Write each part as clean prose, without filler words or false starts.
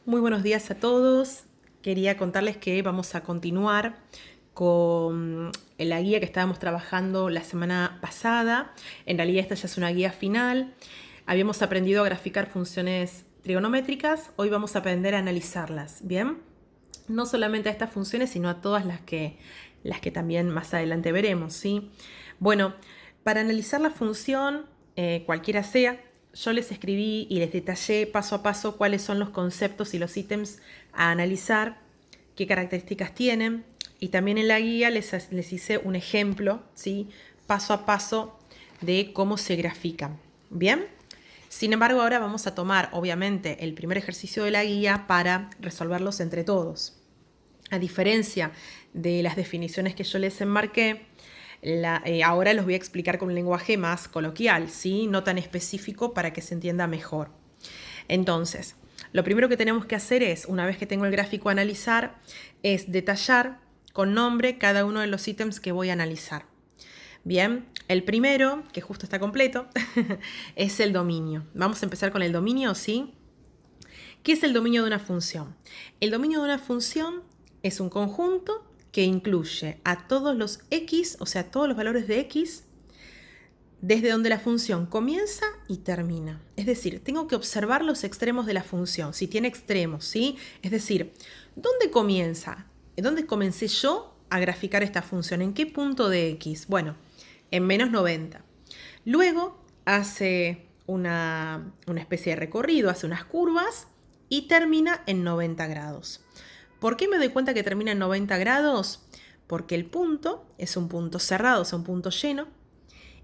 Muy buenos días a todos. Quería contarles que vamos a continuar con la guía que estábamos trabajando la semana pasada. En realidad esta ya es una guía final. Habíamos aprendido a graficar funciones trigonométricas. Hoy vamos a aprender a analizarlas, ¿bien? No solamente a estas funciones, sino a todas las que también más adelante veremos, ¿sí? Bueno, para analizar la función, cualquiera sea, yo les escribí y les detallé paso a paso cuáles son los conceptos y los ítems a analizar, qué características tienen, y también en la guía les hice un ejemplo, ¿sí? Paso a paso de cómo se grafican. ¿Bien? Sin embargo, ahora vamos a tomar, obviamente, el primer ejercicio de la guía para resolverlos entre todos. A diferencia de las definiciones que yo les enmarqué, ahora los voy a explicar con un lenguaje más coloquial, ¿sí? No tan específico para que se entienda mejor. Entonces, lo primero que tenemos que hacer es, una vez que tengo el gráfico a analizar, es detallar con nombre cada uno de los ítems que voy a analizar. Bien, el primero, que justo está completo, es el dominio. Vamos a empezar con el dominio, ¿sí? ¿Qué es el dominio de una función? El dominio de una función es un conjunto que incluye a todos los x, o sea, todos los valores de x, desde donde la función comienza y termina. Es decir, tengo que observar los extremos de la función, si tiene extremos, ¿sí? Es decir, ¿dónde comienza? ¿Dónde comencé yo a graficar esta función? ¿En qué punto de x? Bueno, en menos 90. Luego hace una especie de recorrido, hace unas curvas y termina en 90 grados. ¿Por qué me doy cuenta que termina en 90 grados? Porque el punto es un punto cerrado, es un punto lleno,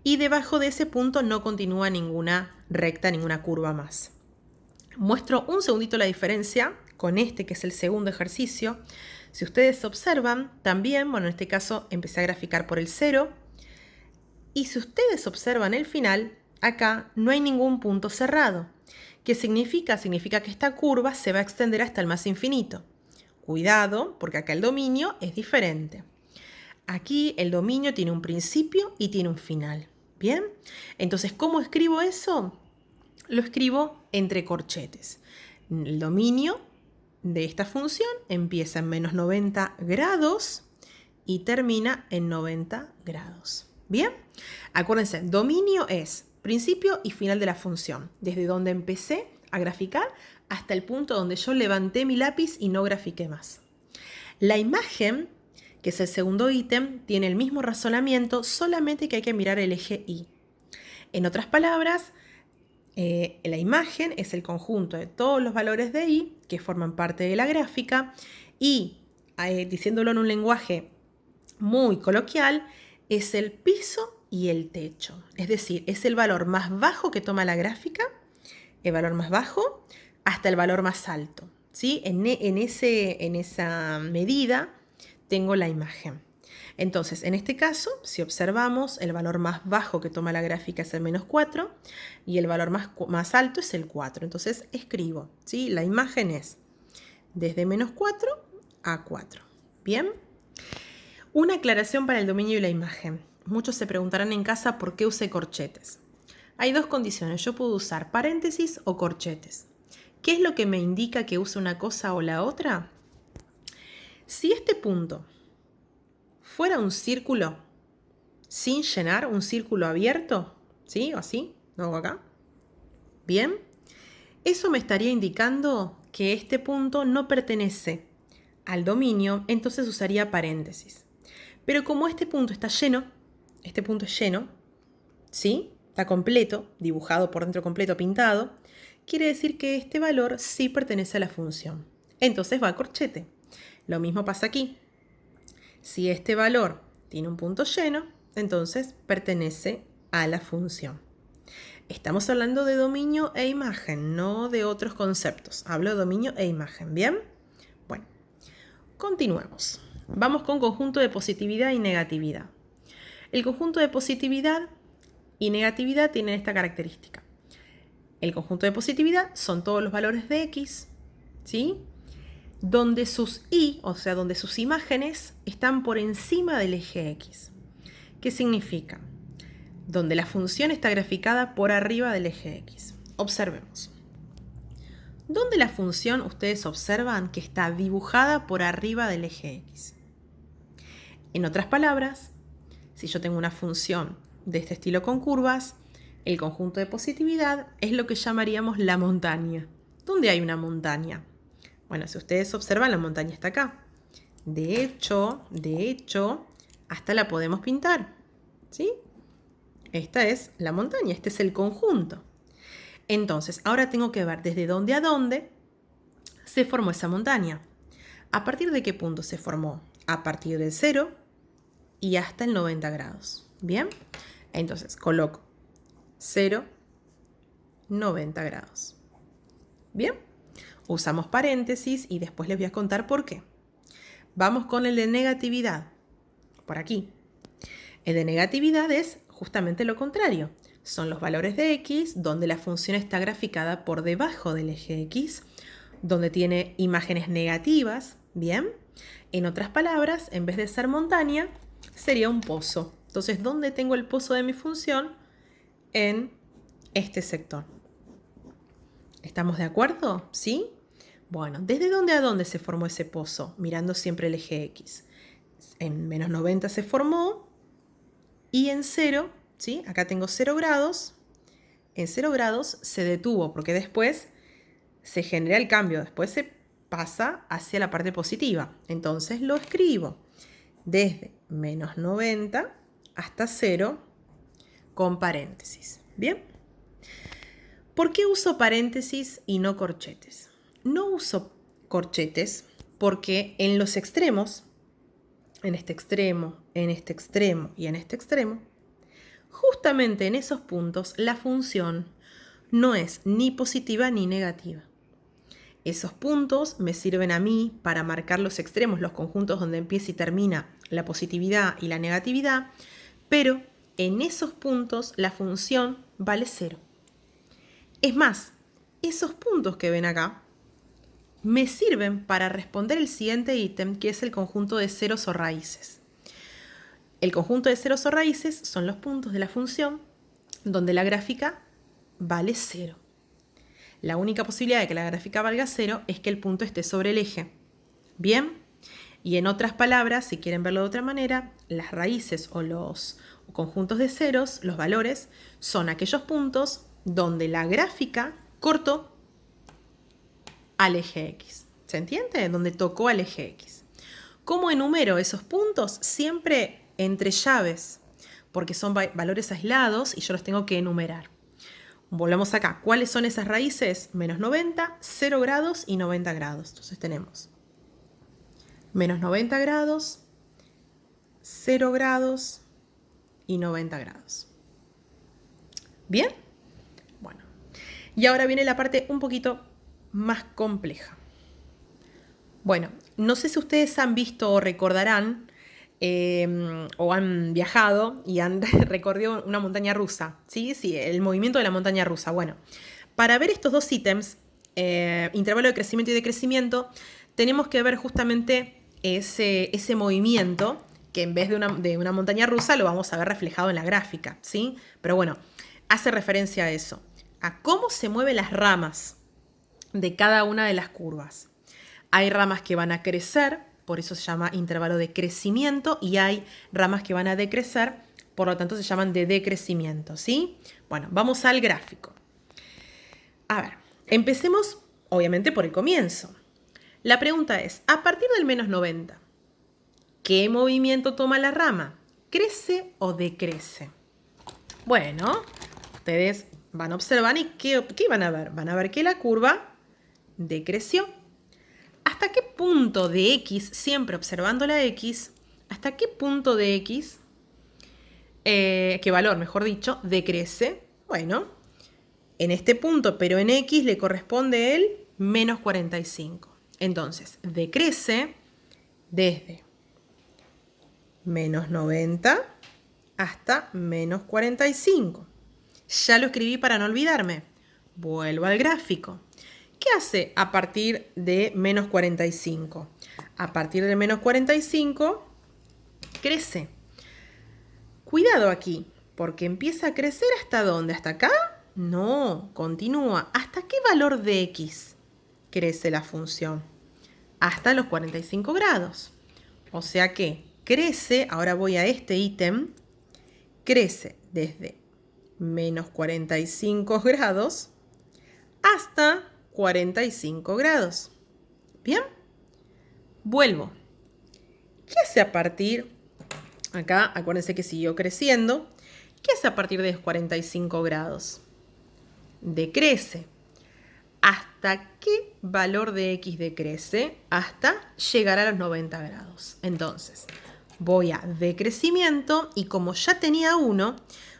y debajo de ese punto no continúa ninguna recta, ninguna curva más. Muestro un segundito la diferencia con este, que es el segundo ejercicio. Si ustedes observan, también, bueno, en este caso empecé a graficar por el 0, y si ustedes observan el final, acá no hay ningún punto cerrado. ¿Qué significa? Significa que esta curva se va a extender hasta el más infinito. Cuidado, porque acá el dominio es diferente. Aquí el dominio tiene un principio y tiene un final. ¿Bien? Entonces, ¿cómo escribo eso? Lo escribo entre corchetes. El dominio de esta función empieza en menos 90 grados y termina en 90 grados. ¿Bien? Acuérdense, dominio es principio y final de la función, desde donde empecé a graficar hasta el punto donde yo levanté mi lápiz y no grafiqué más. La imagen, que es el segundo ítem, tiene el mismo razonamiento, solamente que hay que mirar el eje Y. En otras palabras, la imagen es el conjunto de todos los valores de Y que forman parte de la gráfica y, diciéndolo en un lenguaje muy coloquial, es el piso y el techo. Es decir, es el valor más bajo que toma la gráfica, el valor más bajo, hasta el valor más alto. ¿Sí? En esa medida tengo la imagen. Entonces, en este caso, si observamos, el valor más bajo que toma la gráfica es el menos 4 y el valor más alto es el 4. Entonces, escribo, ¿sí? La imagen es desde menos 4 a 4. ¿Bien? Una aclaración para el dominio y la imagen. Muchos se preguntarán en casa por qué usé corchetes. Hay dos condiciones. Yo puedo usar paréntesis o corchetes. ¿Qué es lo que me indica que use una cosa o la otra? Si este punto fuera un círculo sin llenar, un círculo abierto, ¿sí? O así, lo hago acá. Bien. Eso me estaría indicando que este punto no pertenece al dominio, entonces usaría paréntesis. Pero como este punto está lleno, este punto es lleno, ¿sí? Está completo, dibujado por dentro completo, pintado, quiere decir que este valor sí pertenece a la función. Entonces va a corchete. Lo mismo pasa aquí. Si este valor tiene un punto lleno, entonces pertenece a la función. Estamos hablando de dominio e imagen, no de otros conceptos. Hablo de dominio e imagen, ¿bien? Bueno, continuemos. Vamos con conjunto de positividad y negatividad. El conjunto de positividad y negatividad tienen esta característica. El conjunto de positividad son todos los valores de x, ¿sí? Donde sus y, o sea, donde sus imágenes están por encima del eje x. ¿Qué significa? Donde la función está graficada por arriba del eje x. Observemos. donde la función ustedes observan que está dibujada por arriba del eje X. En otras palabras, si yo tengo una función de este estilo con curvas, el conjunto de positividad es lo que llamaríamos la montaña. ¿Dónde hay una montaña? Bueno, si ustedes observan, la montaña está acá. De hecho, hasta la podemos pintar, ¿sí? Esta es la montaña, este es el conjunto. Entonces, ahora tengo que ver desde dónde a dónde se formó esa montaña. ¿A partir de qué punto se formó? A partir del 0 y hasta el 90 grados. ¿Bien? Entonces, coloco 0, 90 grados. ¿Bien? Usamos paréntesis y después les voy a contar por qué. Vamos con el de negatividad. Por aquí. El de negatividad es justamente lo contrario. Son los valores de x donde la función está graficada por debajo del eje x, donde tiene imágenes negativas. ¿Bien? En otras palabras, en vez de ser montaña, sería un pozo. Entonces, ¿dónde tengo el pozo de mi función? En este sector. ¿Estamos de acuerdo? ¿Sí? Bueno, ¿desde dónde a dónde se formó ese pozo? Mirando siempre el eje X. En menos 90 se formó y en 0, ¿sí? Acá tengo 0 grados. En 0 grados se detuvo porque después se genera el cambio. Después se pasa hacia la parte positiva. Entonces lo escribo desde menos 90 hasta 0 con paréntesis. ¿Bien? ¿Por qué uso paréntesis y no corchetes? No uso corchetes porque en los extremos, en este extremo, en este extremo y en este extremo, justamente en esos puntos la función no es ni positiva ni negativa. Esos puntos me sirven a mí para marcar los extremos, los conjuntos donde empieza y termina la positividad y la negatividad, pero en esos puntos la función vale 0. Es más, esos puntos que ven acá me sirven para responder el siguiente ítem, que es el conjunto de ceros o raíces. El conjunto de ceros o raíces son los puntos de la función donde la gráfica vale 0. La única posibilidad de que la gráfica valga 0 es que el punto esté sobre el eje. ¿Bien? Y en otras palabras, si quieren verlo de otra manera, las raíces o los conjuntos de ceros, los valores, son aquellos puntos donde la gráfica cortó al eje X. ¿Se entiende? Donde tocó al eje X. ¿Cómo enumero esos puntos? Siempre entre llaves, porque son valores aislados y yo los tengo que enumerar. Volvemos acá. ¿Cuáles son esas raíces? Menos 90, 0 grados y 90 grados. Entonces tenemos menos 90 grados, 0 grados y 90 grados. ¿Bien? Bueno. Y ahora viene la parte un poquito más compleja. Bueno, no sé si ustedes han visto o recordarán o han viajado y han recorrido una montaña rusa, ¿sí? Sí, el movimiento de la montaña rusa. Bueno, para ver estos dos ítems, intervalo de crecimiento y decrecimiento, tenemos que ver justamente ese movimiento que en vez de una montaña rusa lo vamos a ver reflejado en la gráfica, ¿sí? Pero bueno, hace referencia a eso, a cómo se mueven las ramas de cada una de las curvas. Hay ramas que van a crecer, por eso se llama intervalo de crecimiento, y hay ramas que van a decrecer, por lo tanto se llaman de decrecimiento, ¿sí? Bueno, vamos al gráfico. A ver, empecemos obviamente por el comienzo. La pregunta es, a partir del menos 90, ¿qué movimiento toma la rama? ¿Crece o decrece? Bueno, ustedes van a observar y ¿qué van a ver? Van a ver que la curva decreció. ¿Hasta qué punto de X, siempre observando la X, hasta qué punto de X, qué valor, mejor dicho, decrece? Bueno, en este punto, pero en X le corresponde el menos 45. Entonces, decrece desde menos 90 hasta menos 45. Ya lo escribí para no olvidarme. Vuelvo al gráfico. ¿Qué hace a partir de menos 45? A partir de menos 45 crece. Cuidado aquí, porque empieza a crecer ¿hasta dónde? ¿Hasta acá? No, continúa. ¿Hasta qué valor de X? crece la función? Hasta los 45 grados. O sea que crece, ahora voy a este ítem, crece desde menos 45 grados hasta 45 grados. ¿Bien? Vuelvo. ¿Qué hace a partir? Acá, acuérdense que siguió creciendo. ¿Qué hace a partir de los 45 grados? Decrece. ¿Hasta qué valor de X decrece? Hasta llegar a los 90 grados. Entonces, voy a decrecimiento y como ya tenía 1,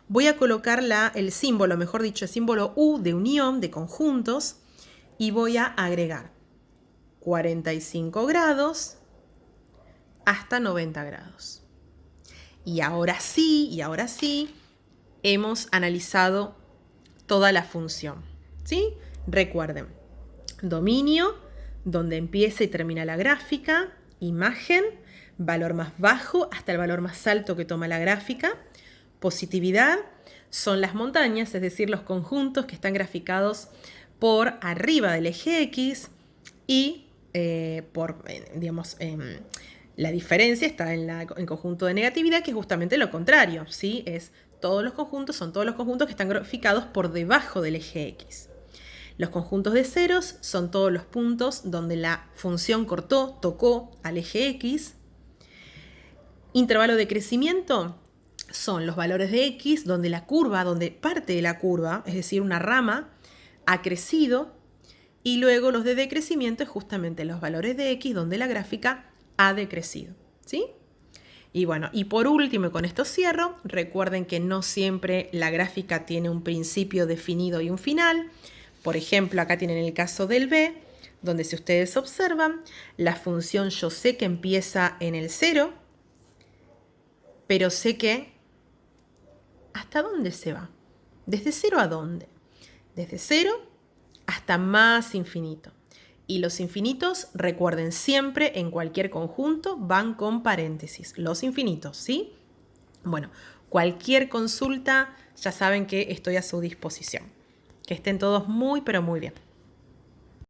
voy a colocar el símbolo, mejor dicho, el símbolo U de unión, de conjuntos, y voy a agregar 45 grados hasta 90 grados. Y ahora sí, hemos analizado toda la función, ¿sí? Recuerden, dominio, donde empieza y termina la gráfica, imagen, valor más bajo hasta el valor más alto que toma la gráfica, positividad, son las montañas, es decir, los conjuntos que están graficados por arriba del eje X y la diferencia está en conjunto de negatividad, que es justamente lo contrario, ¿sí? Son todos los conjuntos que están graficados por debajo del eje X. Los conjuntos de ceros son todos los puntos donde la función tocó al eje X. Intervalo de crecimiento son los valores de X donde parte de la curva, es decir, una rama, ha crecido. Y luego los de decrecimiento es justamente los valores de X donde la gráfica ha decrecido, ¿sí? Y bueno, y por último, y con esto cierro, recuerden que no siempre la gráfica tiene un principio definido y un final. Por ejemplo, acá tienen el caso del B, donde si ustedes observan, la función yo sé que empieza en el 0, pero sé que ¿hasta dónde se va? ¿Desde 0 a dónde? Desde 0 hasta más infinito. Y los infinitos, recuerden siempre, en cualquier conjunto van con paréntesis. Los infinitos, ¿sí? Bueno, cualquier consulta, ya saben que estoy a su disposición. Que estén todos muy, pero muy bien.